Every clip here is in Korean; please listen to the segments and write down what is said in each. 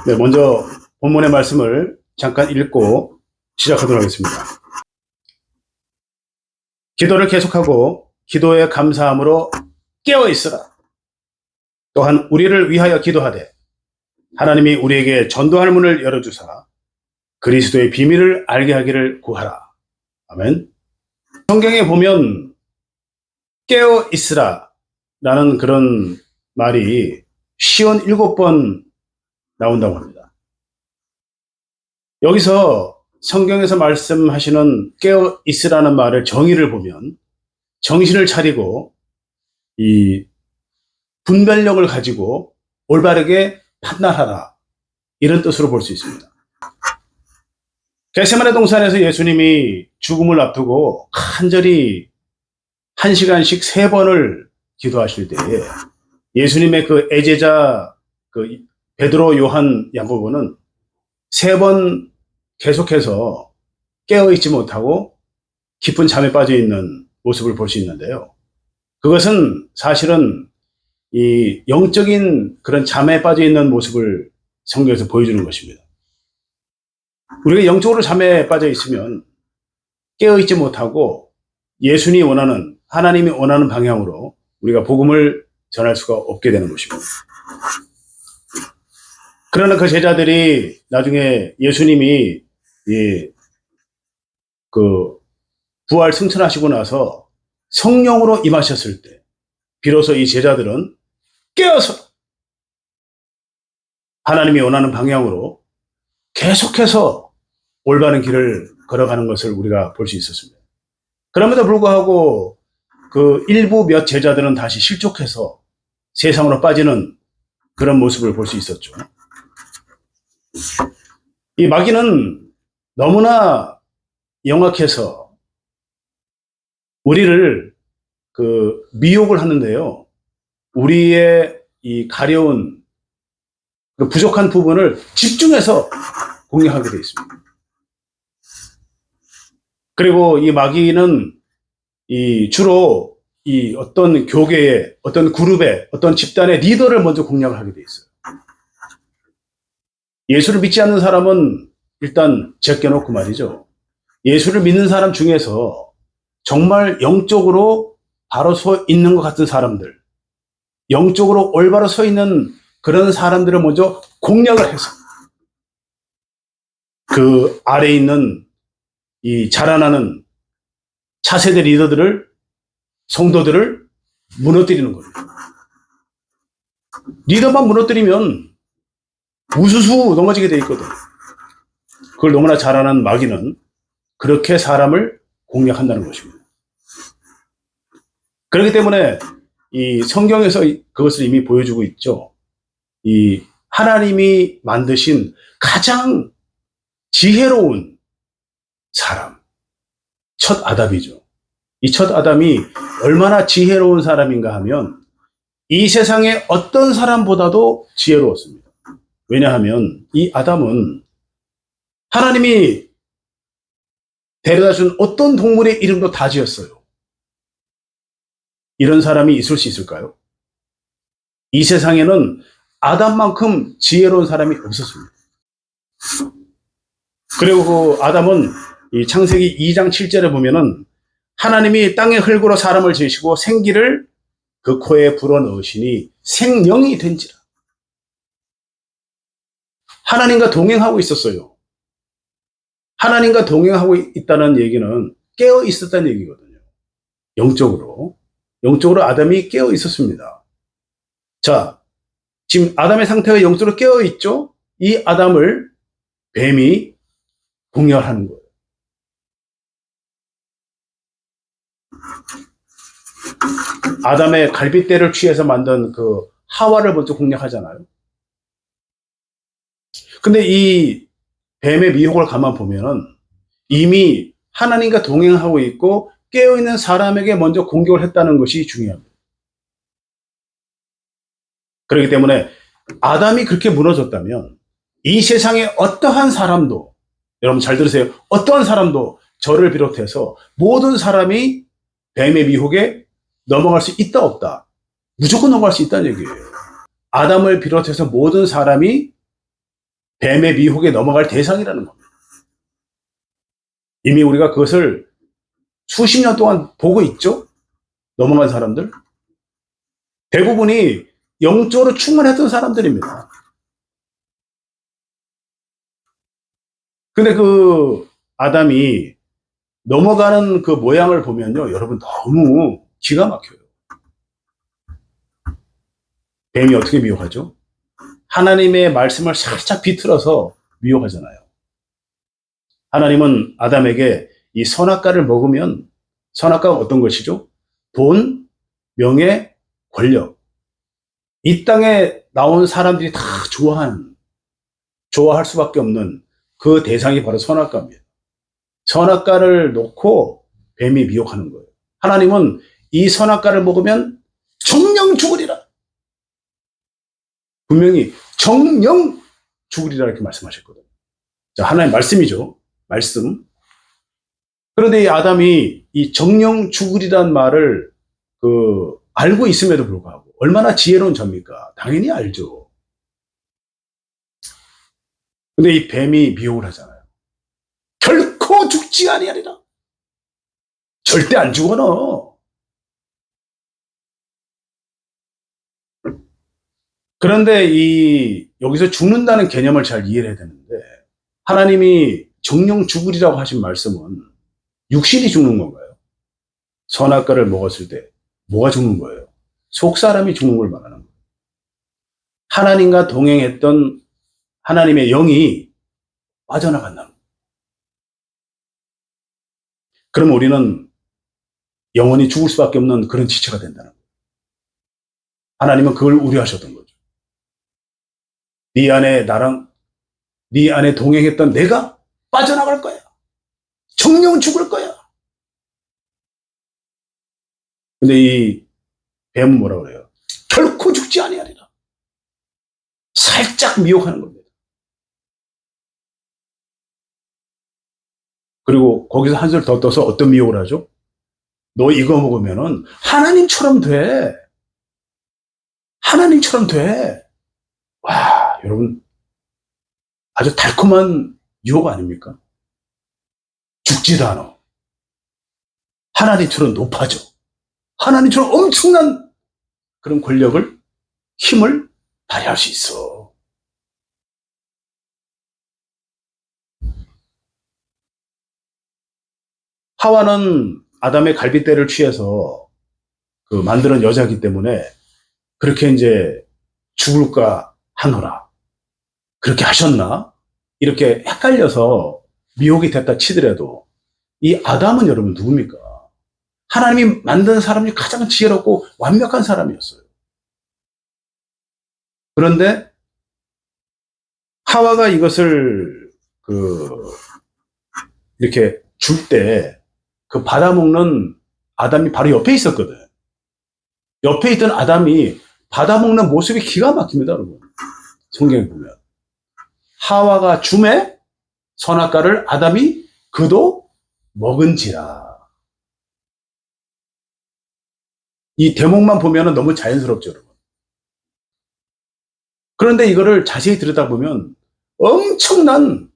네, 먼저 본문의 말씀을 잠깐 읽고 시작하도록 하겠습니다. 기도를 계속하고 기도에 감사함으로 깨어있으라. 또한 우리를 위하여 기도하되 하나님이 우리에게 전도할 문을 열어주사 그리스도의 비밀을 알게 하기를 구하라. 아멘. 성경에 보면 깨어있으라 라는 그런 말이 57번 나온다고 합니다. 여기서 성경에서 말씀하시는 깨어있으라는 말의 정의를 보면 정신을 차리고 이 분별력을 가지고 올바르게 판단하라, 이런 뜻으로 볼 수 있습니다. 겟세마네 동산에서 예수님이 죽음을 앞두고 간절히 1시간씩 3번을 기도하실 때에 예수님의 그 애제자 그 베드로, 요한, 야고보는 3번 계속해서 깨어있지 못하고 깊은 잠에 빠져 있는 모습을 볼 수 있는데요. 그것은 사실은 이 영적인 그런 잠에 빠져 있는 모습을 성경에서 보여주는 것입니다. 우리가 영적으로 잠에 빠져 있으면 깨어있지 못하고 예수님이 원하는, 하나님이 원하는 방향으로 우리가 복음을 전할 수가 없게 되는 것입니다. 그러나 그 제자들이 나중에 예수님이 그 부활 승천하시고 나서 성령으로 임하셨을 때 비로소 이 제자들은 깨어서 하나님이 원하는 방향으로 계속해서 올바른 길을 걸어가는 것을 우리가 볼 수 있었습니다. 그럼에도 불구하고 그 일부 몇 제자들은 다시 실족해서 세상으로 빠지는 그런 모습을 볼 수 있었죠. 이 마귀는 너무나 영악해서 우리를 그 미혹을 하는데요. 우리의 이 가려운 그 부족한 부분을 집중해서 공략하게 되어 있습니다. 그리고 이 마귀는 주로 이 어떤 교계의, 어떤 그룹의, 어떤 집단의 리더를 먼저 공략을 하게 되어 있어요. 예수를 믿지 않는 사람은 일단 제껴놓고 말이죠. 예수를 믿는 사람 중에서 정말 영적으로 바로 서 있는 것 같은 사람들, 영적으로 올바로 서 있는 그런 사람들을 먼저 공략을 해서 그 아래에 있는 이 자라나는 차세대 리더들을, 성도들을 무너뜨리는 겁니다. 리더만 무너뜨리면 우수수 넘어지게 돼 있거든. 그걸 너무나 잘 아는 마귀는 그렇게 사람을 공략한다는 것입니다. 그렇기 때문에 이 성경에서 그것을 이미 보여주고 있죠. 이 하나님이 만드신 가장 지혜로운 사람, 첫 아담이죠. 이 첫 아담이 얼마나 지혜로운 사람인가 하면 이 세상의 어떤 사람보다도 지혜로웠습니다. 왜냐하면 이 아담은 하나님이 데려다 준 어떤 동물의 이름도 다 지었어요. 이런 사람이 있을 수 있을까요? 이 세상에는 아담만큼 지혜로운 사람이 없었습니다. 그리고 그 아담은 이 창세기 2장 7절에 보면은 하나님이 땅의 흙으로 사람을 지으시고 생기를 그 코에 불어넣으시니 생명이 된지라. 하나님과 동행하고 있었어요. 하나님과 동행하고 있다는 얘기는 깨어 있었다는 얘기거든요. 영적으로 아담이 깨어 있었습니다. 자, 지금 아담의 상태가 영적으로 깨어 있죠? 이 아담을 뱀이 공략하는 거예요. 아담의 갈빗대를 취해서 만든 그 하와를 먼저 공략하잖아요. 근데 이 뱀의 미혹을 가만 보면은 이미 하나님과 동행하고 있고 깨어있는 사람에게 먼저 공격을 했다는 것이 중요합니다. 그렇기 때문에 아담이 그렇게 무너졌다면 이 세상의 어떠한 사람도, 여러분 잘 들으세요. 어떠한 사람도 저를 비롯해서 모든 사람이 뱀의 미혹에 넘어갈 수 있다 없다? 무조건 넘어갈 수 있다는 얘기예요. 아담을 비롯해서 모든 사람이 뱀의 미혹에 넘어갈 대상이라는 겁니다. 이미 우리가 그것을 수십 년 동안 보고 있죠? 넘어간 사람들. 대부분이 영적으로 충만했던 사람들입니다. 근데 그 아담이 넘어가는 그 모양을 보면요, 여러분 너무 기가 막혀요. 뱀이 어떻게 미혹하죠? 하나님의 말씀을 살짝 비틀어서 미혹하잖아요. 하나님은 아담에게 이 선악과를 먹으면, 선악과가 어떤 것이죠? 돈, 명예, 권력. 이 땅에 나온 사람들이 다 좋아할 수밖에 없는 그 대상이 바로 선악과입니다. 선악과를 놓고 뱀이 미혹하는 거예요. 하나님은 이 선악과를 먹으면 정령 죽으리라. 분명히 정령 죽으리라 이렇게 말씀하셨거든요. 자, 하나의 말씀이죠. 말씀. 그런데 이 아담이 이 정령 죽으리란 말을 알고 있음에도 불구하고 얼마나 지혜로운 자입니까? 당연히 알죠. 근데 이 뱀이 미혹을 하잖아요. 결코 죽지 아니하리라. 절대 안 죽어 너. 그런데 여기서 죽는다는 개념을 잘 이해해야 되는데, 하나님이 정령 죽으리라고 하신 말씀은 육신이 죽는 건가요? 선악과를 먹었을 때 뭐가 죽는 거예요? 속사람이 죽는 걸 말하는 거예요. 하나님과 동행했던 하나님의 영이 빠져나간다는 거예요. 그럼 우리는 영원히 죽을 수밖에 없는 그런 지체가 된다는 거예요. 하나님은 그걸 우려하셨던 거죠. 네 안에 동행했던 내가 빠져나갈 거야. 정령 죽을 거야. 근데 이 뱀은 뭐라 그래요? 결코 죽지 아니하리라. 살짝 미혹하는 겁니다. 그리고 거기서 한술 더 떠서 어떤 미혹을 하죠? 너 이거 먹으면은 하나님처럼 돼. 하나님처럼 돼. 와, 여러분, 아주 달콤한 유혹 아닙니까? 죽지도 않아. 하나님처럼 높아져. 하나님처럼 엄청난 그런 권력을, 힘을 발휘할 수 있어. 하와는 아담의 갈빗대를 취해서 만드는 여자이기 때문에 그렇게 이제 죽을까 하노라. 그렇게 하셨나? 이렇게 헷갈려서 미혹이 됐다 치더라도 이 아담은 여러분 누굽니까? 하나님이 만든 사람 중에 가장 지혜롭고 완벽한 사람이었어요. 그런데 하와가 이것을 이렇게 줄 때 그 받아먹는 아담이 바로 옆에 있었거든. 옆에 있던 아담이 받아먹는 모습이 기가 막힙니다, 여러분. 성경에 보면. 하와가 줌에 선악과를 아담이 그도 먹은지라. 이 대목만 보면 너무 자연스럽죠, 여러분. 그런데 이거를 자세히 들여다보면 엄청난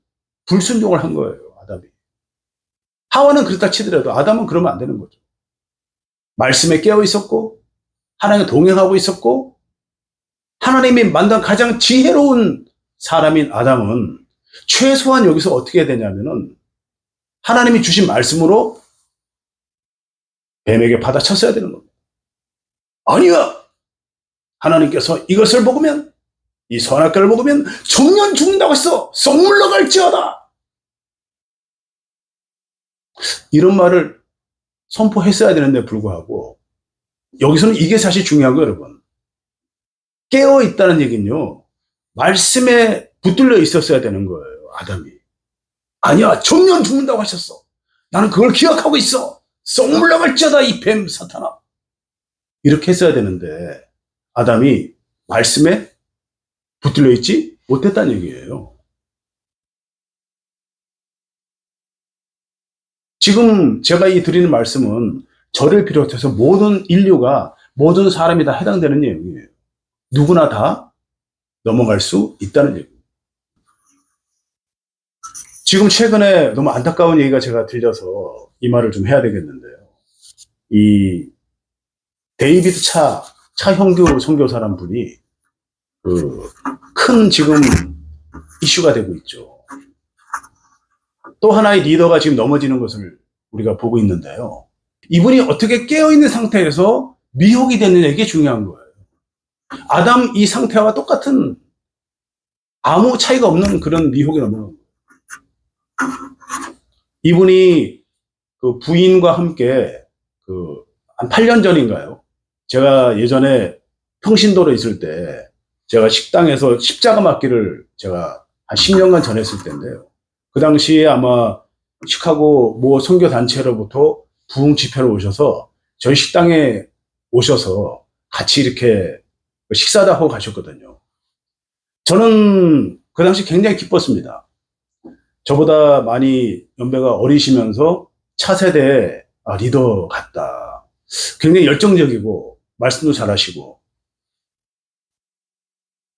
불순종을 한 거예요, 아담이. 하와는 그렇다 치더라도 아담은 그러면 안 되는 거죠. 말씀에 깨어 있었고, 하나님과 동행하고 있었고, 하나님이 만든 가장 지혜로운 사람인 아담은 최소한 여기서 어떻게 해야 되냐면은 하나님이 주신 말씀으로 뱀에게 받아쳤어야 되는 겁니다. 아니야! 하나님께서 이것을 먹으면, 이 선악과를 먹으면 정년 죽는다고 했어! 썩 물러갈지어다! 이런 말을 선포했어야 되는데 불구하고 여기서는 이게 사실 중요한 거예요, 여러분. 깨어 있다는 얘기는요, 말씀에 붙들려 있었어야 되는 거예요, 아담이. 아니야, 정년 죽는다고 하셨어. 나는 그걸 기억하고 있어. 썩 물러갈지어다, 이 뱀 사탄아. 이렇게 했어야 되는데 아담이 말씀에 붙들려 있지 못했다는 얘기예요. 지금 제가 드리는 말씀은 저를 비롯해서 모든 인류가, 모든 사람이 다 해당되는 내용이에요. 누구나 다 넘어갈 수 있다는 얘기입니다. 지금 최근에 너무 안타까운 얘기가 제가 들려서 이 말을 좀 해야 되겠는데요. 이 데이비드 차형규 선교사란 분이 그 큰 지금 이슈가 되고 있죠. 또 하나의 리더가 지금 넘어지는 것을 우리가 보고 있는데요. 이분이 어떻게 깨어있는 상태에서 미혹이 됐느냐, 이게 중요한 거예요. 아담 이 상태와 똑같은 아무 차이가 없는 그런 미혹이 넘어간 거예요. 이분이 그 부인과 함께 한 8년 전인가요? 제가 예전에 평신도로 있을 때 제가 식당에서 십자가 맞기를 제가 한 10년간 전했을 때인데요. 그 당시에 아마 시카고 모 선교단체로부터 부흥 집회로 오셔서 저희 식당에 오셔서 같이 이렇게 식사도 하고 가셨거든요. 저는 그 당시 굉장히 기뻤습니다. 저보다 많이 연배가 어리시면서 차세대 리더 같다. 굉장히 열정적이고 말씀도 잘하시고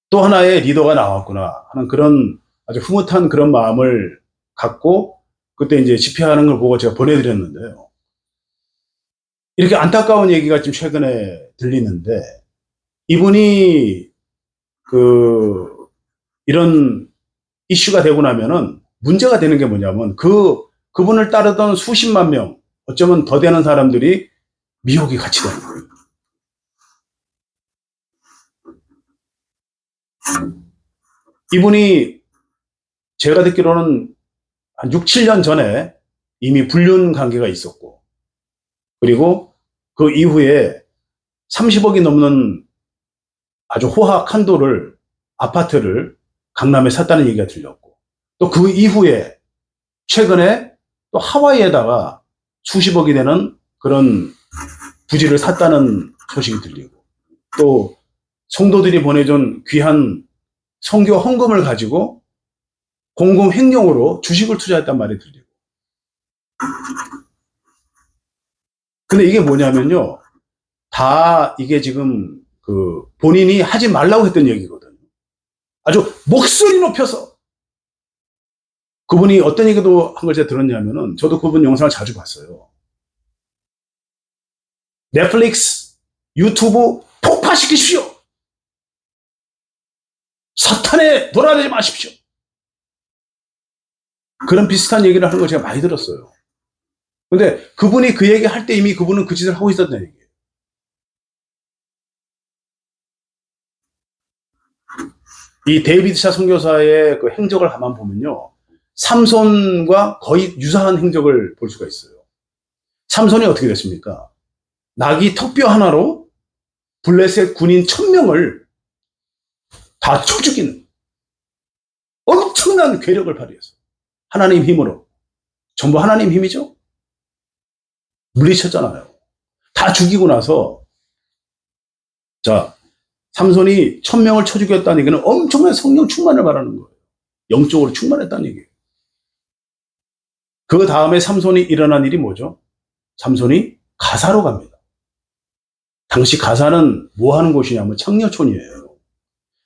또 하나의 리더가 나왔구나 하는 그런 아주 흐뭇한 그런 마음을 갖고 그때 이제 집회하는 걸 보고 제가 보내드렸는데요. 이렇게 안타까운 얘기가 지금 최근에 들리는데 이분이 이런 이슈가 되고 나면은 문제가 되는 게 뭐냐면 그분을 따르던 수십만 명, 어쩌면 더 되는 사람들이 미혹이 같이 되는 거예요. 이분이 제가 듣기로는 한 6, 7년 전에 이미 불륜 관계가 있었고, 그리고 그 이후에 30억이 넘는 아주 호화 칸도를, 아파트를 강남에 샀다는 얘기가 들렸고, 또 그 이후에 최근에 또 하와이에다가 수십억이 되는 그런 부지를 샀다는 소식이 들리고, 또 성도들이 보내준 귀한 선교 헌금을 가지고 공공 횡령으로 주식을 투자했단 말이 들리고. 근데 이게 뭐냐면요. 다 이게 지금 본인이 하지 말라고 했던 얘기거든요. 아주 목소리 높여서. 그분이 어떤 얘기도 한 걸 제가 들었냐면은, 저도 그분 영상을 자주 봤어요. 넷플릭스, 유튜브 폭파시키십시오. 사탄에 돌아다니지 마십시오. 그런 비슷한 얘기를 하는 걸 제가 많이 들었어요. 근데 그분이 그 얘기 할 때 이미 그분은 그 짓을 하고 있었다는 얘기예요. 이 데이비드 차 선교사의 그 행적을 가만 보면요. 삼손과 거의 유사한 행적을 볼 수가 있어요. 삼손이 어떻게 됐습니까? 나귀 턱뼈 하나로 블레셋 군인 1000명을 다 쳐 죽이는 엄청난 괴력을 발휘했어요. 하나님 힘으로. 전부 하나님 힘이죠? 물리쳤잖아요. 다 죽이고 나서, 자, 삼손이 1000명을 쳐 죽였다는 얘기는 엄청난 성령 충만을 말하는 거예요. 영적으로 충만했다는 얘기예요. 그 다음에 삼손이 일어난 일이 뭐죠? 삼손이 가사로 갑니다. 당시 가사는 뭐 하는 곳이냐면 창녀촌이에요.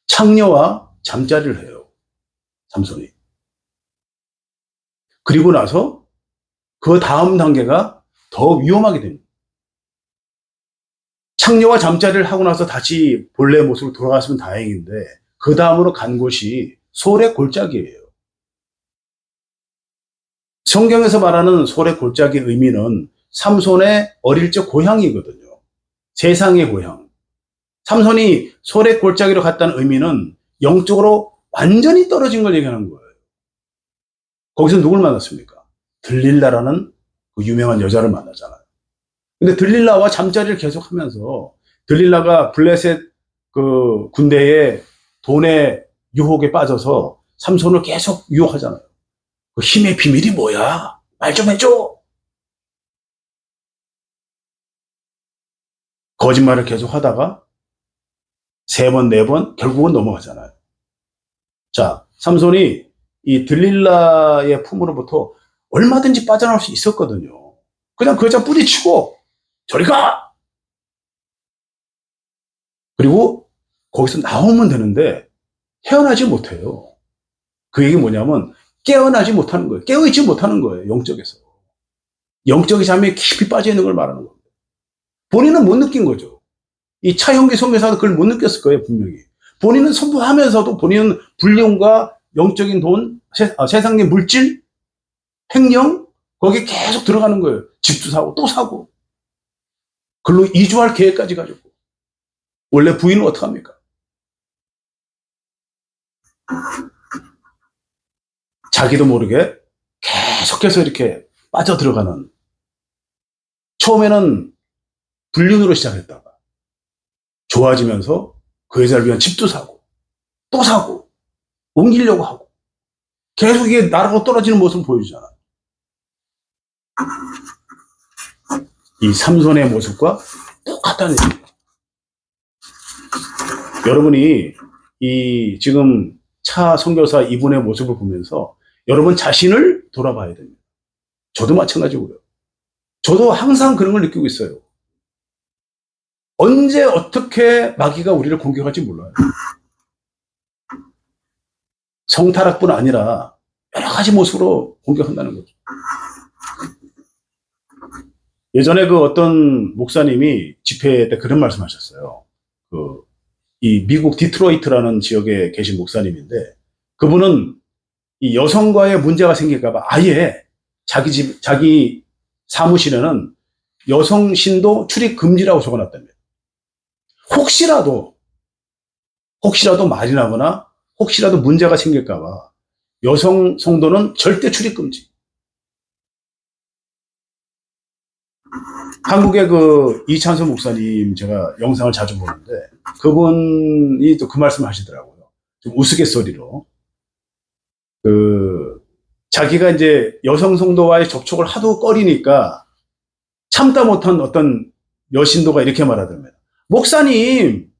창녀와 잠자리를 해요. 삼손이. 그리고 나서 그 다음 단계가 더 위험하게 됩니다. 창녀와 잠자리를 하고 나서 다시 본래 모습으로 돌아갔으면 다행인데 그 다음으로 간 곳이 솔의 골짜기예요. 성경에서 말하는 솔의 골짜기의 의미는 삼손의 어릴 적 고향이거든요. 세상의 고향. 삼손이 솔의 골짜기로 갔다는 의미는 영적으로 완전히 떨어진 걸 얘기하는 거예요. 거기서 누굴 만났습니까? 들릴라라는 그 유명한 여자를 만나잖아요. 근데 들릴라와 잠자리를 계속 하면서 들릴라가 블레셋 그 군대의 돈의 유혹에 빠져서 삼손을 계속 유혹하잖아요. 그 힘의 비밀이 뭐야? 말 좀 해줘. 거짓말을 계속 하다가 3번, 4번 결국은 넘어가잖아요. 자, 삼손이 이 들릴라의 품으로부터 얼마든지 빠져나올 수 있었거든요. 그냥 그 여자 뿌리치고 저리 가! 그리고 거기서 나오면 되는데 헤어나지 못해요. 그 얘기 뭐냐면 깨어나지 못하는 거예요. 깨어있지 못하는 거예요. 영적에서. 영적인 잠에 깊이 빠져 있는 걸 말하는 겁니다. 본인은 못 느낀 거죠. 이 차형기 선교사도 그걸 못 느꼈을 거예요, 분명히. 본인은 선포하면서도 본인은 불륜과 영적인 돈, 세상의 물질, 횡령, 거기에 계속 들어가는 거예요. 집도 사고 또 사고. 글로 이주할 계획까지 가지고. 원래 부인은 어떡합니까? 자기도 모르게 계속해서 이렇게 빠져들어가는. 처음에는 불륜으로 시작했다가 좋아지면서 그 여자를 위한 집도 사고 또 사고 옮기려고 하고 계속 이게 나라고 떨어지는 모습을 보여주잖아. 이 삼손의 모습과 똑같다는 얘기예요. 여러분이 이 지금 차 선교사 이분의 모습을 보면서 여러분 자신을 돌아봐야 됩니다. 저도 마찬가지고요. 저도 항상 그런 걸 느끼고 있어요. 언제 어떻게 마귀가 우리를 공격할지 몰라요. 성타락뿐 아니라 여러 가지 모습으로 공격한다는 거죠. 예전에 그 어떤 목사님이 집회 때 그런 말씀 하셨어요. 이 미국 디트로이트라는 지역에 계신 목사님인데 그분은 이 여성과의 문제가 생길까봐 아예 자기 사무실에는 여성 신도 출입 금지라고 적어놨답니다. 혹시라도 말이 나거나 혹시라도 문제가 생길까봐 여성 성도는 절대 출입 금지. 한국의 그 이찬수 목사님 제가 영상을 자주 보는데 그분이 또 그 말씀을 하시더라고요. 좀 우스갯소리로. 자기가 이제 여성 성도와의 접촉을 하도 꺼리니까 참다 못한 어떤 여신도가 이렇게 말하더랍니다. 목사님,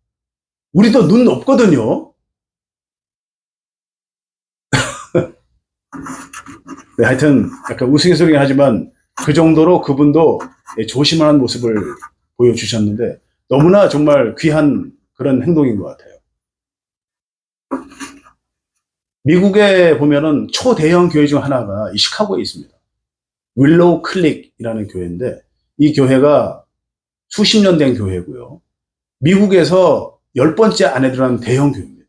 우리도 눈 없거든요. 네, 하여튼 약간 우스갯소리긴 하지만 그 정도로 그분도 조심하는 모습을 보여주셨는데 너무나 정말 귀한 그런 행동인 것 같아요. 미국에 보면은 초대형 교회 중 하나가 이 시카고에 있습니다. 윌로우 클릭이라는 교회인데 이 교회가 수십 년 된 교회고요. 미국에서 10번째 안에 들어간 대형 교회입니다.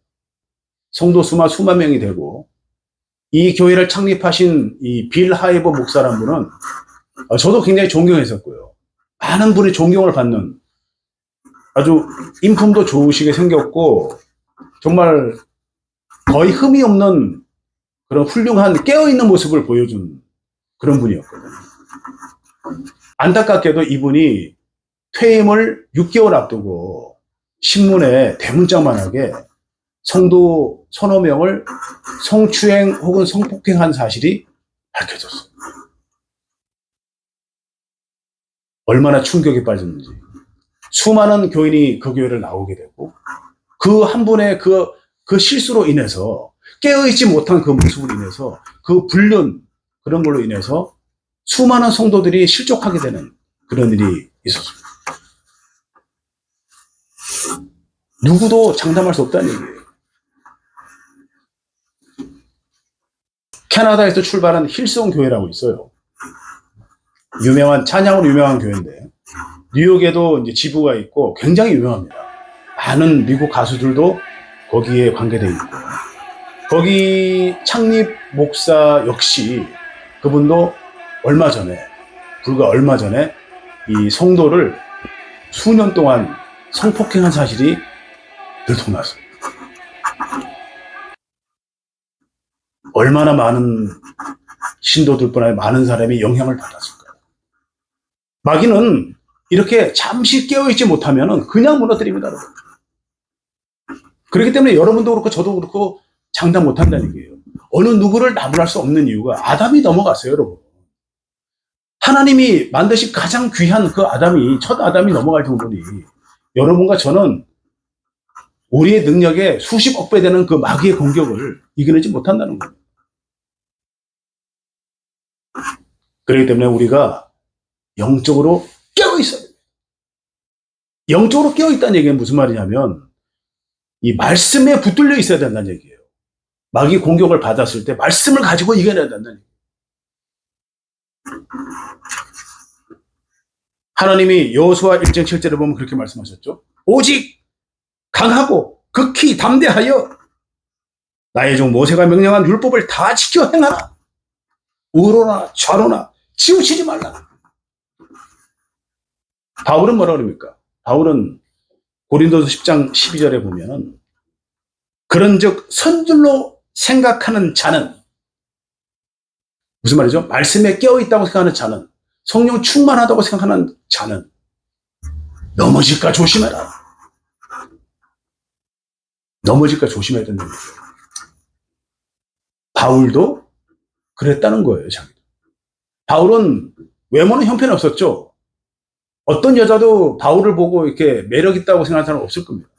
성도 수만 명이 되고 이 교회를 창립하신 이 빌 하이버 목사라는 분은 저도 굉장히 존경했었고요. 많은 분이 존경을 받는 아주 인품도 좋으시게 생겼고 정말 거의 흠이 없는 그런 훌륭한 깨어있는 모습을 보여준 그런 분이었거든요. 안타깝게도 이분이 퇴임을 6개월 앞두고 신문에 대문짝만하게 성도 서너 명을 성추행 혹은 성폭행한 사실이 밝혀졌어요. 얼마나 충격에 빠졌는지. 수많은 교인이 그 교회를 나오게 되고 그 한 분의 그 실수로 인해서 깨어있지 못한 그 모습으로 인해서 그 불륜 그런 걸로 인해서 수많은 성도들이 실족하게 되는 그런 일이 있었습니다. 누구도 장담할 수 없다는 얘기예요. 캐나다에서 출발한 힐송 교회라고 있어요. 찬양으로 유명한 교회인데 뉴욕에도 이제 지부가 있고 굉장히 유명합니다. 많은 미국 가수들도 거기에 관계되어 있고 거기 창립 목사 역시 그분도 불과 얼마 전에 이 성도를 수년 동안 성폭행한 사실이 들통났어요. 얼마나 많은 신도들뿐 아니라 많은 사람이 영향을 받았을까요? 마귀는 이렇게 잠시 깨어있지 못하면 그냥 무너뜨립니다. 여러분. 그렇기 때문에 여러분도 그렇고 저도 그렇고 장담 못한다는 얘기예요. 어느 누구를 나무랄 수 없는 이유가 아담이 넘어갔어요. 여러분. 하나님이 만드신 가장 귀한 그 첫 아담이 넘어갈 정도니 여러분과 저는 우리의 능력에 수십억 배 되는 그 마귀의 공격을 이겨내지 못한다는 거예요. 그렇기 때문에 우리가 영적으로 깨어있어야 돼요. 영적으로 깨어있다는 얘기는 무슨 말이냐면 이 말씀에 붙들려 있어야 된다는 얘기예요. 마귀 공격을 받았을 때 말씀을 가지고 이겨내야 된다는. 하나님이 여호수아 1장 7절에 보면 그렇게 말씀하셨죠. 오직 강하고 극히 담대하여 나의 종 모세가 명령한 율법을 다 지켜 행하라. 우로나 좌로나 치우치지 말라. 바울은 뭐라 그럽니까? 바울은 고린도서 10장 12절에 보면 그런즉 선줄로 생각하는 자는, 무슨 말이죠? 말씀에 깨어있다고 생각하는 자는, 성령 충만하다고 생각하는 자는 넘어질까 조심해라. 넘어질까 조심해야 된다는 거예요. 바울도 그랬다는 거예요. 자기도. 바울은 외모는 형편없었죠. 어떤 여자도 바울을 보고 이렇게 매력 있다고 생각하는 사람은 없을 겁니다.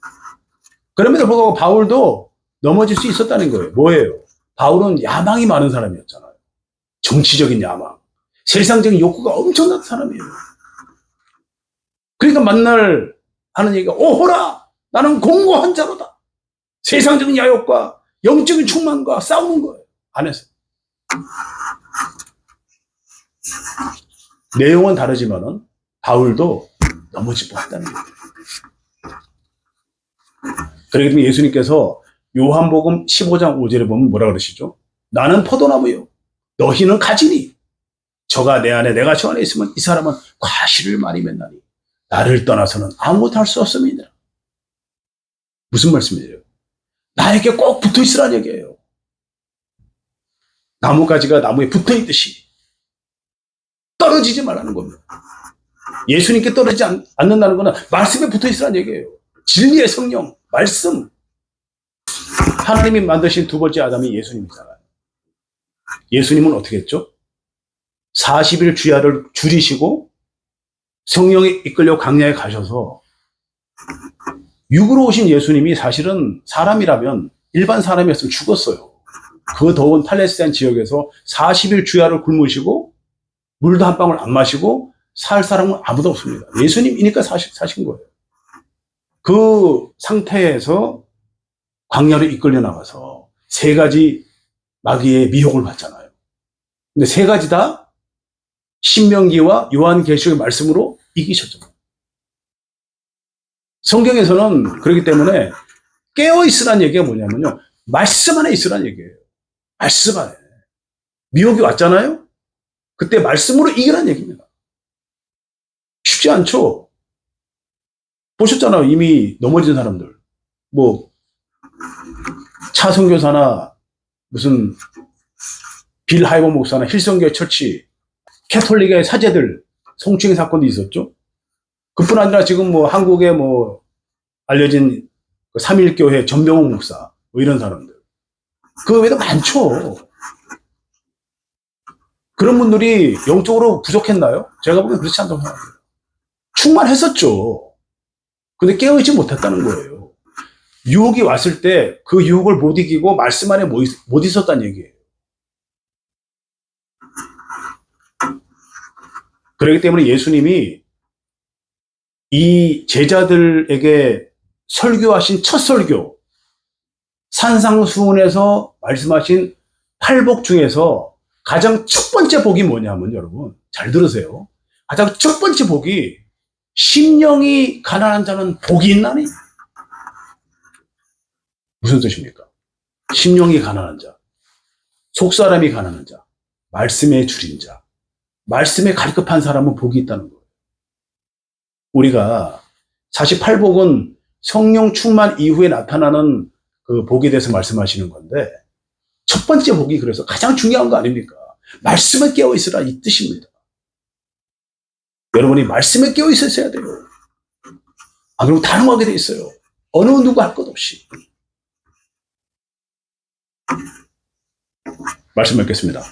그럼에도 불구하고 바울도 넘어질 수 있었다는 거예요. 뭐예요? 바울은 야망이 많은 사람이었잖아요. 정치적인 야망, 세상적인 욕구가 엄청난 사람이에요. 그러니까 만날 하는 얘기가 오호라 나는 공고한 자로다. 세상적인 야욕과 영적인 충만과 싸우는 거예요. 안에서. 내용은 다르지만은 바울도 넘어질 뻔했다는 거예요. 그렇기 때문에 예수님께서 요한복음 15장 5절에 보면 뭐라 그러시죠? 나는 포도나무요 너희는 가지니 저가 내 안에 내가 저 안에 있으면 이 사람은 과실을 많이 맺나니 나를 떠나서는 아무것도 할 수 없습니다. 무슨 말씀이에요? 나에게 꼭 붙어 있으라는 얘기예요. 나무가지가 나무에 붙어 있듯이 떨어지지 말라는 겁니다. 예수님께 떨어지지 않는다는 것은 말씀에 붙어 있으라는 얘기예요. 진리의 성령, 말씀. 하나님이 만드신 두 번째 아담이 예수님이잖아요. 예수님은 어떻게 했죠? 40일 주야를 줄이시고 성령에 이끌려 광야에 가셔서 육으로 오신 예수님이 사실은 사람이라면 일반 사람이었으면 죽었어요. 그 더운 팔레스타인 지역에서 40일 주야를 굶으시고 물도 한 방울 안 마시고 살 사람은 아무도 없습니다. 예수님이니까 사신 거예요. 그 상태에서 광야로 이끌려 나가서 세 가지 마귀의 미혹을 받잖아요. 근데 세 가지 다 신명기와 요한계시록의 말씀으로 이기셨죠. 성경에서는 그렇기 때문에 깨어있으라는 얘기가 뭐냐면요. 말씀 안에 있으라는 얘기예요. 말씀 안에. 미혹이 왔잖아요. 그때 말씀으로 이기라는 얘기입니다. 쉽지 않죠. 보셨잖아요. 이미 넘어진 사람들. 뭐 차선교사나 무슨 빌 하이버 목사나 힐성교회 처치, 캐톨릭의 사제들 성추행 사건도 있었죠. 그뿐 아니라 지금 뭐 한국에 뭐 알려진 3.1교회 전병훈 목사 뭐 이런 사람들. 그 외에도 많죠. 그런 분들이 영적으로 부족했나요? 제가 보기엔 그렇지 않다고 생각합니다. 충만했었죠. 근데 깨어있지 못했다는 거예요. 유혹이 왔을 때 그 유혹을 못 이기고 말씀 안에 못 있었다는 얘기예요. 그렇기 때문에 예수님이 이 제자들에게 설교하신 첫 설교, 산상수훈에서 말씀하신 8복 중에서 가장 첫 번째 복이 뭐냐면, 여러분 잘 들으세요. 가장 첫 번째 복이 심령이 가난한 자는 복이 있나니? 무슨 뜻입니까? 심령이 가난한 자, 속사람이 가난한 자, 말씀에 줄인 자, 말씀에 갈급한 사람은 복이 있다는 거예요. 우리가 48복은 성령 충만 이후에 나타나는 그 복에 대해서 말씀하시는 건데, 첫 번째 복이 그래서 가장 중요한 거 아닙니까? 말씀에 깨어 있으라, 이 뜻입니다. 여러분이 말씀에 깨어 있어야 돼요. 안 그러면 단호하게 돼 있어요. 어느 누구 할 것 없이. 말씀 맺겠습니다.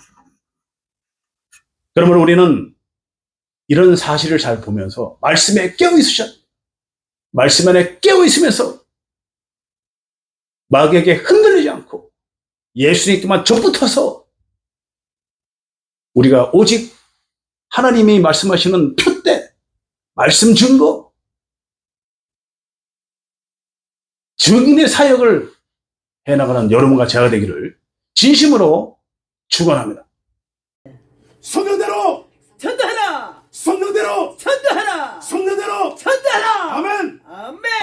그러면 우리는 이런 사실을 잘 보면서 말씀에 깨어 있으셔. 말씀 안에 깨어 있으면서 마귀에게 흔들리지 않고 예수님께만 접붙어서 우리가 오직 하나님이 말씀하시는 표대, 말씀 증거, 증인의 사역을 해나가는 여러분과 제가 되기를 진심으로 축원합니다. 성령대로 전도하라! 성령대로 전도하라! 성령대로 전도하라!